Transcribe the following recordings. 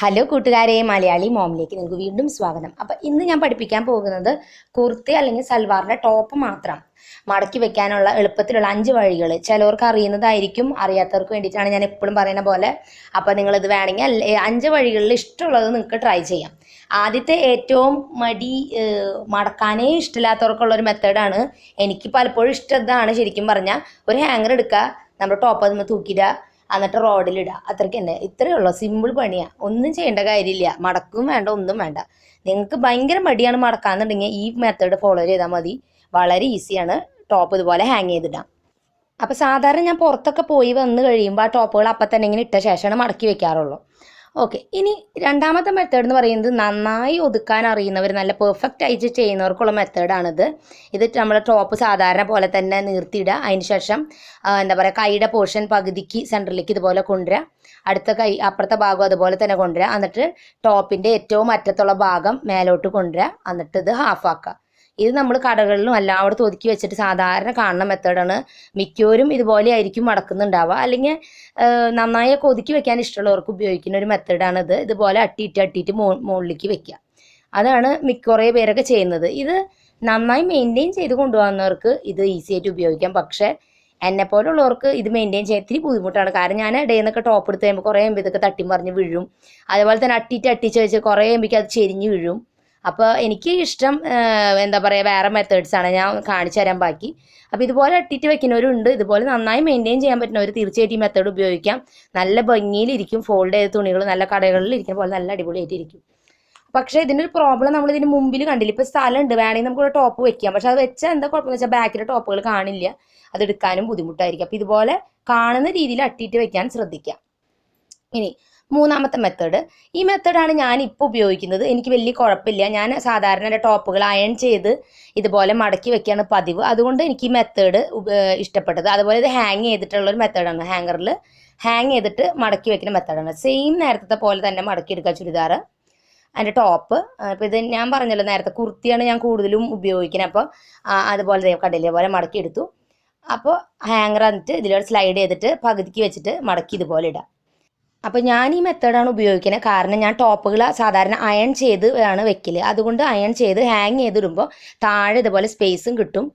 Hello കൂട്ടുകാരെ, മലയാളി മോമിലേക്ക് നിങ്ങൾക്ക് വീണ്ടും സ്വാഗതം. അപ്പം ഇന്ന് ഞാൻ പഠിപ്പിക്കാൻ പോകുന്നത് കുർത്തി അല്ലെങ്കിൽ സൽവാറിൻ്റെ ടോപ്പ് മാത്രം മടക്കി വെക്കാനുള്ള എളുപ്പത്തിലുള്ള 5 വഴികൾ. ചിലവർക്ക് അറിയുന്നതായിരിക്കും, അറിയാത്തവർക്ക് വേണ്ടിയിട്ടാണ് ഞാൻ എപ്പോഴും പറയുന്ന പോലെ. അപ്പോൾ നിങ്ങളിത് വേണമെങ്കിൽ 5 വഴികളിൽ ഇഷ്ടമുള്ളത് നിങ്ങൾക്ക് ട്രൈ ചെയ്യാം. ആദ്യത്തെ ഏറ്റവും മടക്കാനേ ഇഷ്ടമില്ലാത്തവർക്കുള്ളൊരു മെത്തേഡാണ്. എനിക്ക് പലപ്പോഴും ഇഷ്ടതാണ്. ശരിക്കും പറഞ്ഞാൽ ഒരു ഹാങ്ങർ എടുക്കുക, നമ്മുടെ ടോപ്പ് അതിന് തൂക്കിയിടുക, എന്നിട്ട് റോഡിലിടുക. അത്രയ്ക്ക് തന്നെ. ഇത്രയേ ഉള്ളൂ. സിമ്പിൾ പണിയാണ്. ഒന്നും ചെയ്യേണ്ട കാര്യമില്ല. മടക്കും വേണ്ട, ഒന്നും വേണ്ട. നിങ്ങൾക്ക് ഭയങ്കര മടിയാണ് മടക്കാന്നുണ്ടെങ്കിൽ ഈ മെത്തേഡ് ഫോളോ ചെയ്താൽ മതി. വളരെ ഈസിയാണ്. ടോപ്പ് ഇതുപോലെ ഹാങ് ചെയ്തിടാം. അപ്പോൾ സാധാരണ ഞാൻ പുറത്തൊക്കെ പോയി വന്ന് കഴിയുമ്പോൾ ആ ടോപ്പുകൾ അപ്പം തന്നെ ഇങ്ങനെ ഇട്ട ശേഷമാണ് മടക്കി വെക്കാറുള്ളൂ. ഓക്കെ, ഇനി രണ്ടാമത്തെ മെത്തേഡ് എന്ന് പറയുന്നത് നന്നായി ഒതുക്കാൻ അറിയുന്നവർ, നല്ല പെർഫെക്റ്റ് ആയിട്ട് ചെയ്യുന്നവർക്കുള്ള മെത്തേഡാണിത്. ഇത് നമ്മുടെ ടോപ്പ് സാധാരണ പോലെ തന്നെ നിർത്തിയിടുക. അതിന് ശേഷം എന്താ പറയുക, കൈയുടെ പോർഷൻ പകുതിക്ക് സെൻറ്ററിലേക്ക് ഇതുപോലെ കൊണ്ടുവരിക. അടുത്ത കൈ അപ്പുറത്തെ ഭാഗം അതുപോലെ തന്നെ കൊണ്ടുവരിക. എന്നിട്ട് ടോപ്പിൻ്റെ ഏറ്റവും അറ്റത്തുള്ള ഭാഗം മേലോട്ട് കൊണ്ടുവരിക. എന്നിട്ട് ഇത് ഹാഫാക്കുക. ഇത് നമ്മൾ കടകളിലും എല്ലായിടത്തും ഒതുക്കി വെച്ചിട്ട് സാധാരണ കാണുന്ന മെത്തേഡാണ്. മിക്കവരും ഇതുപോലെ ആയിരിക്കും മടക്കുന്നുണ്ടാവുക. അല്ലെങ്കിൽ നന്നായൊക്കെ ഒതുക്കി വെക്കാൻ ഇഷ്ടമുള്ളവർക്ക് ഉപയോഗിക്കുന്ന ഒരു മെത്തേഡാണിത്. ഇതുപോലെ അട്ടിയിട്ട് മുകളിലേക്ക് വെക്കുക. അതാണ് കുറേ പേരൊക്കെ ചെയ്യുന്നത്. ഇത് നന്നായി മെയിൻറ്റെയിൻ ചെയ്ത് കൊണ്ടുപോകുന്നവർക്ക് ഇത് ഈസി ആയിട്ട് ഉപയോഗിക്കാം. പക്ഷേ എന്നെപ്പോലുള്ളവർക്ക് ഇത് മെയിൻറ്റെയിൻ ചെയ്യാൻ ഇത്തിരി ബുദ്ധിമുട്ടാണ്. കാരണം ഞാൻ ഇടയിൽ നിന്നൊക്കെ ടോപ്പ് എടുത്ത് കഴിയുമ്പോൾ കുറേ എംബി ഇതൊക്കെ തട്ടി മറിഞ്ഞ് വീഴും. അതുപോലെ തന്നെ അട്ടിച്ച് വെച്ച് കുറേ എംബിക്ക് അത് ചെരിഞ്ഞ് വീഴും. അപ്പോൾ എനിക്ക് ഇഷ്ടം എന്താ പറയുക, വേറെ മെത്തേഡ്സാണ് ഞാൻ കാണിച്ചു തരാൻ ബാക്കി. അപ്പോൾ ഇതുപോലെ ഇട്ടിട്ട് വെക്കുന്നവരുണ്ട്. ഇതുപോലെ നന്നായി മെയിൻറ്റെയിൻ ചെയ്യാൻ പറ്റുന്നവർ തീർച്ചയായിട്ടും ഈ മെത്തേഡ് ഉപയോഗിക്കാം. നല്ല ഭംഗിയിലിരിക്കും. ഫോൾഡ് ചെയ്ത തുണികൾ നല്ല കടകളിൽ ഇരിക്കുന്ന പോലെ നല്ല അടിപൊളിയായിട്ടിരിക്കും. പക്ഷേ ഇതിനൊരു പ്രോബ്ലം നമ്മൾ ഇതിന് മുമ്പിൽ കണ്ടില്ല. ഇപ്പോൾ സ്ഥലമുണ്ട്, വേണമെങ്കിൽ നമുക്കൊരു ടോപ്പ് വെക്കാം. പക്ഷെ അത് വെച്ചാൽ എന്താ കുഴപ്പമെന്ന് വെച്ചാൽ ബാക്കിലെ ടോപ്പുകൾ കാണില്ല. അത് എടുക്കാനും ബുദ്ധിമുട്ടായിരിക്കും. അപ്പോൾ ഇതുപോലെ കാണുന്ന രീതിയിൽ അട്ടിയിട്ട് വെക്കാൻ ശ്രദ്ധിക്കാം. ഇനി മൂന്നാമത്തെ മെത്തേഡ്. ഈ മെത്തേഡാണ് ഞാൻ ഇപ്പോൾ ഉപയോഗിക്കുന്നത്. എനിക്ക് വലിയ കുഴപ്പമില്ല. ഞാൻ സാധാരണ എൻ്റെ ടോപ്പുകൾ അയൺ ചെയ്ത് ഇതുപോലെ മടക്കി വെക്കുകയാണ് പതിവ്. അതുകൊണ്ട് എനിക്ക് ഈ മെത്തേഡ് ഇഷ്ടപ്പെട്ടത്. അതുപോലെ ഇത് ഹാങ് ചെയ്തിട്ടുള്ളൊരു മെത്തേഡാണ്. ഹാങ്ങറിൽ ഹാങ് ചെയ്തിട്ട് മടക്കി വെക്കുന്ന മെത്തേഡാണ്. സെയിം നേരത്തെ പോലെ തന്നെ മടക്കി എടുക്കുക ചുരിദാർ. അതിൻ്റെ ടോപ്പ് ഇപ്പോൾ ഇത് ഞാൻ പറഞ്ഞല്ലോ നേരത്തെ, കുർത്തിയാണ് ഞാൻ കൂടുതലും ഉപയോഗിക്കുന്നത്. അപ്പോൾ അതുപോലെ കടയിലെ പോലെ മടക്കി എടുത്തു. അപ്പോൾ ഹാങ്ങർ എന്നിട്ട് ഇതിലൂടെ സ്ലൈഡ് ചെയ്തിട്ട് പകുതിക്ക് വെച്ചിട്ട് മടക്കി ഇതുപോലെ ഇടാം. അപ്പോൾ ഞാൻ ഈ മെത്തേഡാണ് ഉപയോഗിക്കുന്നത്. കാരണം ഞാൻ ടോപ്പുകൾ സാധാരണ അയൺ ചെയ്ത് ആണ് വെക്കൽ. അതുകൊണ്ട് അയൺ ചെയ്ത് ഹാങ് ചെയ്തിടുമ്പോൾ താഴെ ഇതുപോലെ സ്പേസും കിട്ടും.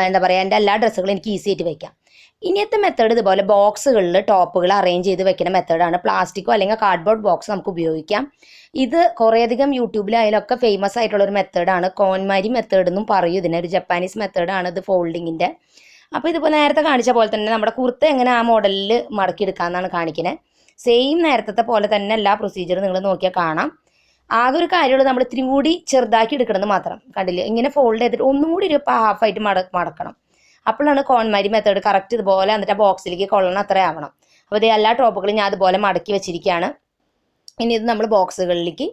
എന്താ പറയുക, എൻ്റെ എല്ലാ ഡ്രസ്സുകളും എനിക്ക് ഈസി ആയിട്ട് വെക്കാം. ഇനിയത്തെ മെത്തേഡ് ഇതുപോലെ ബോക്സുകളിൽ ടോപ്പുകൾ അറേഞ്ച് ചെയ്ത് വെക്കുന്ന മെത്തേഡാണ്. പ്ലാസ്റ്റിക്കോ അല്ലെങ്കിൽ കാർഡ്ബോർഡ് ബോക്സ് നമുക്ക് ഉപയോഗിക്കാം. ഇത് കുറേയധികം യൂട്യൂബിലായാലൊക്കെ ഫേമസ് ആയിട്ടുള്ളൊരു മെത്തേഡാണ്. കോൺമാരി മെത്തേഡ് എന്നും പറയും ഇതിന്. ഒരു ജപ്പാനീസ് മെത്തേഡാണ് ഇത് ഫോൾഡിങ്ങിൻ്റെ. അപ്പോൾ ഇതിപ്പോൾ നേരത്തെ കാണിച്ച പോലെ തന്നെ നമ്മുടെ കുർത്ത എങ്ങനെ ആ മോഡലിൽ മടക്കിയെടുക്കാമെന്നാണ് കാണിക്കുന്നത്. സെയിം നേരത്തെ പോലെ തന്നെ എല്ലാ പ്രൊസീജിയറും നിങ്ങൾ നോക്കിയാൽ കാണാം. ആകെ ഒരു കാര്യമുള്ളത് നമ്മൾ ഇത്തിരി കൂടി ചെറുതാക്കി എടുക്കണമെന്ന് മാത്രം. കണ്ടില്ലേ, ഇങ്ങനെ ഫോൾഡ് ചെയ്തിട്ട് ഒന്നും കൂടി ഒരു ഹാഫായിട്ട് മടക്കണം. അപ്പോഴാണ് കോൺമാരി മെത്തേഡ് കറക്റ്റ് ഇതുപോലെ എന്നിട്ട് ആ ബോക്സിലേക്ക് കൊള്ളണം അത്ര ആവണം. അപ്പോൾ ഇത് എല്ലാ ടോപ്പുകളും ഞാൻ അതുപോലെ മടക്കി വെച്ചിരിക്കുകയാണ്. ഇനി ഇത് നമ്മൾ ബോക്സുകളിലേക്ക്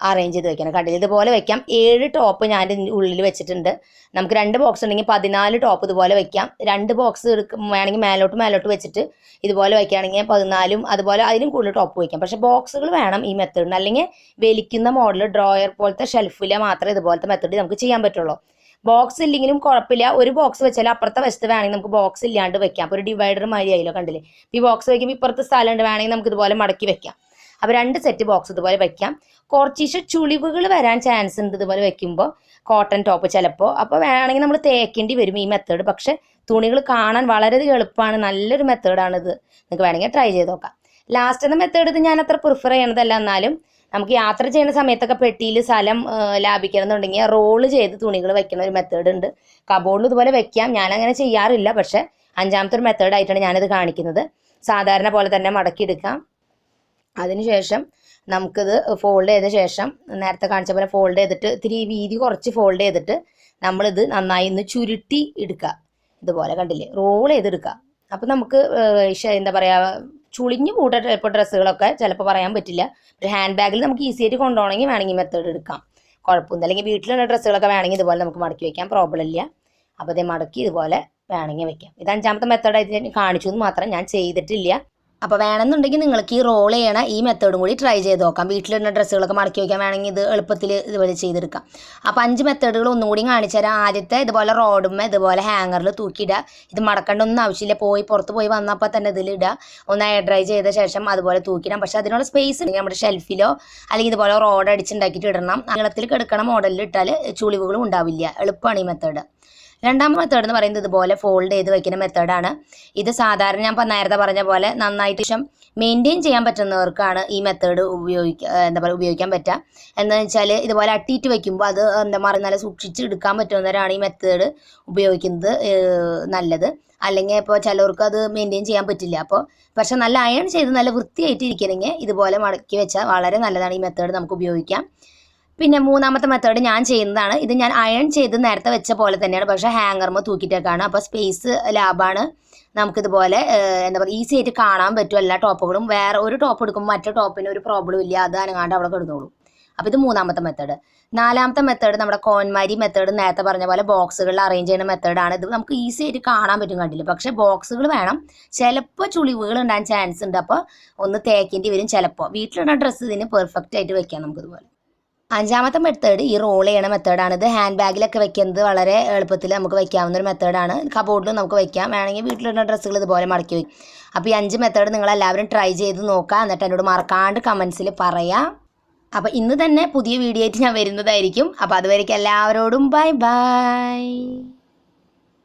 അറേഞ്ച് ചെയ്ത് വെക്കണം. കണ്ടില്ല, ഇതുപോലെ വെക്കാം. 7 ടോപ്പ് ഞാൻ ഉള്ളിൽ വെച്ചിട്ടുണ്ട്. നമുക്ക് 2 ബോക്സ് ഉണ്ടെങ്കിൽ 14 ടോപ്പ് ഇതുപോലെ വെക്കാം. 2 ബോക്സ് വേണമെങ്കിൽ മേലോട്ട് വെച്ചിട്ട് ഇതുപോലെ വയ്ക്കുകയാണെങ്കിൽ 14, അതുപോലെ അതിലും കൂടുതൽ ടോപ്പ് വയ്ക്കാം. പക്ഷേ ബോക്സുകൾ വേണം ഈ മെത്തേഡിന്. അല്ലെങ്കിൽ വലിക്കുന്ന മോഡൽ ഡ്രോയർ പോലത്തെ ഷെൽഫിൽ മാത്രമേ ഇതുപോലത്തെ മെത്തേഡ് നമുക്ക് ചെയ്യാൻ പറ്റുള്ളൂ. ബോക്സ് ഇല്ലെങ്കിലും കുഴപ്പമില്ല. ഒരു ബോക്സ് വെച്ചാൽ അപ്പുറത്തെ വശത്ത് വേണമെങ്കിൽ നമുക്ക് ബോക്സ് ഇല്ലാണ്ട് വെക്കാം. അപ്പോൾ ഒരു ഡിവൈഡർ മാതിരി ആയില്ലോ, കണ്ടില്ലേ. ഈ ബോക്സ് വയ്ക്കുമ്പോൾ ഇപ്പുറത്തെ സ്ഥലമുണ്ട്, വേണമെങ്കിൽ നമുക്ക് ഇതുപോലെ മടക്കി വെക്കാം. അപ്പോൾ 2 സെറ്റ് ബോക്സ് ഇതുപോലെ വെക്കാം. കുറച്ച് ചുളിവുകൾ വരാൻ ചാൻസ് ഉണ്ട് ഇതുപോലെ വെക്കുമ്പോൾ, കോട്ടൺ ടോപ്പ് ചിലപ്പോൾ. അപ്പോൾ വേണമെങ്കിൽ നമ്മൾ തേക്കേണ്ടി വരും ഈ മെത്തേഡ്. പക്ഷേ തുണികൾ കാണാൻ വളരെയധികം എളുപ്പമാണ്. നല്ലൊരു മെത്തേഡാണിത്. നിങ്ങൾക്ക് വേണമെങ്കിൽ ട്രൈ ചെയ്ത് നോക്കാം. ലാസ്റ്റത്തെ മെത്തേഡ് ഇത് ഞാൻ അത്ര പ്രിഫർ ചെയ്യണതല്ല. എന്നാലും നമുക്ക് യാത്ര ചെയ്യുന്ന സമയത്തൊക്കെ പെട്ടിയിൽ സ്ഥലം ലാഭിക്കണമെന്നുണ്ടെങ്കിൽ റോള് ചെയ്ത് തുണികൾ വെക്കുന്ന ഒരു മെത്തേഡ് ഉണ്ട്. കബോർഡിൽ ഇതുപോലെ വെക്കാം. ഞാനങ്ങനെ ചെയ്യാറില്ല. പക്ഷേ 5ാമത്തെ ഒരു മെത്തേഡായിട്ടാണ് ഞാനിത് കാണിക്കുന്നത്. സാധാരണ പോലെ തന്നെ മടക്കിയെടുക്കാം. അതിനുശേഷം നമുക്കിത് ഫോൾഡ് ചെയ്ത ശേഷം നേരത്തെ കാണിച്ച പോലെ ഫോൾഡ് ചെയ്തിട്ട് ഇത്തിരി വീതി കുറച്ച് ഫോൾഡ് ചെയ്തിട്ട് നമ്മളിത് നന്നായി ഒന്ന് ചുരുട്ടി എടുക്കുക. ഇതുപോലെ കണ്ടില്ലേ, റോൾ ചെയ്തെടുക്കുക. അപ്പോൾ നമുക്ക് എന്താ പറയുക, ചുളിഞ്ഞു കൂട്ട ടൈപ്പ് ഡ്രസ്സുകളൊക്കെ ചിലപ്പോൾ പറയാൻ പറ്റില്ല. ഒരു ഹാൻഡ് ബാഗിൽ നമുക്ക് ഈസി ആയിട്ട് കൊണ്ടുപോകണമെങ്കിൽ വേണമെങ്കിൽ മെത്തേഡ് എടുക്കാം, കുഴപ്പമൊന്നും. അല്ലെങ്കിൽ വീട്ടിലുള്ള ഡ്രസ്സുകളൊക്കെ വേണമെങ്കിൽ ഇതുപോലെ നമുക്ക് മടക്കി വയ്ക്കാം, പ്രോബ്ലം ഇല്ല. അപ്പോൾ ഇത് മടക്കി ഇതുപോലെ വേണമെങ്കിൽ വെക്കാം. ഇത് 5ാമത്തെ മെത്തേഡായിട്ട് ഞാൻ കാണിച്ചു എന്ന് മാത്രം, ഞാൻ ചെയ്തിട്ടില്ല. അപ്പോൾ വേണമെന്നുണ്ടെങ്കിൽ നിങ്ങൾക്ക് ഈ റോൾ ചെയ്യണ ഈ മെത്തേഡും കൂടി ട്രൈ ചെയ്ത് നോക്കാം. വീട്ടിലിടുന്ന ഡ്രസ്സുകളൊക്കെ മടക്കി വയ്ക്കാൻ വേണമെങ്കിൽ ഇത് എളുപ്പത്തിൽ ഇതുപോലെ ചെയ്തെടുക്കാം. അപ്പോൾ 5 മെത്തേഡുകൾ ഒന്നും കൂടി കാണിച്ചു തരാം. ആദ്യത്തെ ഇതുപോലെ റോഡുമ്മ ഇതുപോലെ ഹാങ്ങറിൽ തൂക്കിയിടുക. ഇത് മടക്കേണ്ട ഒന്നും ആവശ്യമില്ല. പുറത്ത് പോയി വന്നപ്പോൾ തന്നെ ഇതിലിടുക. ഒന്ന് എയർ ഡ്രൈ ചെയ്ത ശേഷം അതുപോലെ തൂക്കിയിടാം. പക്ഷേ അതിനുള്ള സ്പേസ് ഉണ്ടെങ്കിൽ നമ്മുടെ ഷെൽഫിലോ അല്ലെങ്കിൽ ഇതുപോലെ റോഡ് അടിച്ചുണ്ടാക്കിയിട്ട് ഇടണം. നീളത്തിൽ കിടക്കണ മോഡലിൽ ഇട്ടാൽ ചുളിവുകളും ഉണ്ടാവില്ല. എളുപ്പമാണ് ഈ മെത്തേഡ്. രണ്ടാമത്തെ മെത്തേഡ് എന്ന് പറയുന്നത് ഇതുപോലെ ഫോൾഡ് ചെയ്ത് വെക്കുന്ന മെത്തേഡാണ്. ഇത് സാധാരണ ഞാൻ നേരത്തെ പറഞ്ഞ പോലെ നന്നായിട്ട് മെയിൻറ്റെയിൻ ചെയ്യാൻ പറ്റുന്നവർക്കാണ് ഈ മെത്തേഡ് ഉപയോഗിക്കാൻ പറ്റുക. എന്താണെന്ന് വെച്ചാൽ ഇതുപോലെ അട്ടിയിട്ട് വയ്ക്കുമ്പോൾ അത് നല്ല സൂക്ഷിച്ച് എടുക്കാൻ പറ്റുന്നവരാണ് ഈ മെത്തേഡ് ഉപയോഗിക്കുന്നത് നല്ലത്. അല്ലെങ്കിൽ ഇപ്പോൾ ചിലവർക്ക് അത് മെയിൻറ്റെയിൻ ചെയ്യാൻ പറ്റില്ല. പക്ഷെ നല്ല അയൺ ചെയ്ത് നല്ല വൃത്തിയായിട്ട് ഇരിക്കണമെങ്കിൽ ഇതുപോലെ മടക്കി വെച്ചാൽ വളരെ നല്ലതാണ്. ഈ മെത്തേഡ് നമുക്ക് ഉപയോഗിക്കാം. പിന്നെ മൂന്നാമത്തെ മെത്തേഡ് ഞാൻ ചെയ്യുന്നതാണ്. ഇത് ഞാൻ അയൺ ചെയ്ത് നേരത്തെ വെച്ച പോലെ തന്നെയാണ്, പക്ഷേ ഹാങ്ങർമ തൂക്കിയിട്ടേക്കാണ്. അപ്പോൾ സ്പേസ് ലാഭമാണ്. നമുക്കിതുപോലെ ഈസി ആയിട്ട് കാണാൻ പറ്റും എല്ലാ ടോപ്പുകളും. വേറെ ഒരു ടോപ്പ് എടുക്കുമ്പോൾ മറ്റേ ടോപ്പിന് ഒരു പ്രോബ്ലം ഇല്ല, അത് അനങ്ങാണ്ട് അവിടെ കിടന്നോളൂ. അപ്പോൾ ഇത് മൂന്നാമത്തെ മെത്തേഡ്. നാലാമത്തെ മെത്തേഡ് നമ്മുടെ കോൺമാരി മെത്തേഡ്, നേരത്തെ പറഞ്ഞ പോലെ ബോക്സുകളിൽ അറേഞ്ച് ചെയ്യുന്ന മെത്തേഡാണ്. ഇത് നമുക്ക് ഈസി ആയിട്ട് കാണാൻ പറ്റും, കണ്ടില്ല. പക്ഷേ ബോക്സുകൾ വേണം. ചിലപ്പോൾ ചുളിവുകൾ ഉണ്ടാകാൻ ചാൻസ് ഉണ്ട്. അപ്പോൾ ഒന്ന് തേക്കേണ്ടി വരും. ചിലപ്പോൾ വീട്ടിലുള്ള ഡ്രസ്സ് ഇതിന് പെർഫെക്റ്റ് ആയിട്ട് വെക്കാം നമുക്കിതുപോലെ. അഞ്ചാമത്തെ മെത്തേഡ് ഈ റോൾ ചെയ്യണ മെത്തേഡാണ്. ഇത് ഹാൻഡ് ബാഗിലൊക്കെ വെക്കുന്നത് വളരെ എളുപ്പത്തിൽ നമുക്ക് വെക്കാവുന്ന ഒരു മെത്തേഡാണ്. കബോർഡിലും നമുക്ക് വെക്കാം. വേണമെങ്കിൽ വീട്ടിലുള്ള ഡ്രസ്സുകൾ ഇതുപോലെ മടക്കി വയ്ക്കും. അപ്പോൾ ഈ 5 മെത്തേഡ് നിങ്ങളെല്ലാവരും ട്രൈ ചെയ്ത് നോക്കുക. എന്നിട്ട് എന്നോട് മറക്കാണ്ട് കമൻസിൽ പറയാം. അപ്പോൾ ഇന്ന് തന്നെ പുതിയ വീഡിയോ ആയിട്ട് ഞാൻ വരുന്നതായിരിക്കും. അപ്പോൾ അതുവരേക്കും എല്ലാവരോടും ബൈ ബൈ.